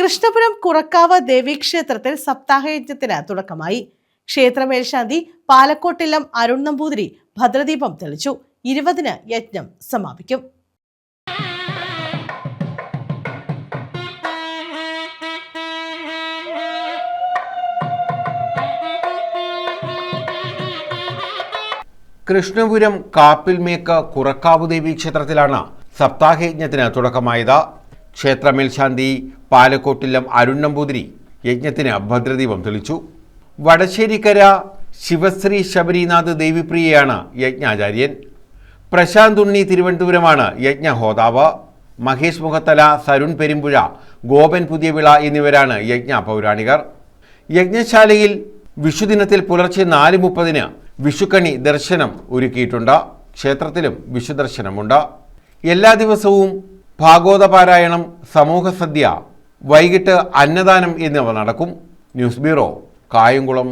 കൃഷ്ണപുരം കുറക്കാവ് ദേവീക്ഷേത്രത്തിൽ സപ്താഹയജ്ഞത്തിന് തുടക്കമായി. ക്ഷേത്ര മേൽശാന്തി പാലക്കോട്ടില്ലം അരുൺ നമ്പൂതിരി ഭദ്രദീപം തെളിച്ചു. 20-ന് യജ്ഞം സമാപിക്കും. കൃഷ്ണപുരം കാപ്പിൽമേക്ക് കുറക്കാവ് ദേവി ക്ഷേത്രത്തിലാണ് സപ്താഹയജ്ഞത്തിന് തുടക്കമായത്. ക്ഷേത്ര മേൽശാന്തി പാലക്കോട്ടില്ലം അരുൺ നമ്പൂതിരി യജ്ഞത്തിന് ഭദ്രദീപം തെളിച്ചു. വടശ്ശേരിക്കര ശിവശ്രീ ശബരിനാഥ് ദേവിപ്രിയയാണ് യജ്ഞാചാര്യൻ. പ്രശാന്ത് ഉണ്ണി തിരുവനന്തപുരമാണ് യജ്ഞഹോതാവ്. മഹേഷ് മുഖത്തല, സരുൺ പെരുമ്പുഴ, ഗോപൻ പുതിയവിള എന്നിവരാണ് യജ്ഞ പൗരാണികർ. യജ്ഞശാലയിൽ വിഷുദിനത്തിൽ പുലർച്ചെ 4:30-ന് വിഷുക്കണി ദർശനം ഒരുക്കിയിട്ടുണ്ട്. ക്ഷേത്രത്തിലും വിഷുദർശനമുണ്ട്. എല്ലാ ദിവസവും ഭാഗവതപാരായണം, സമൂഹസദ്യ, വൈകിട്ട് അന്നദാനം എന്നിവ നടക്കും. News bureau, Kayamkulam.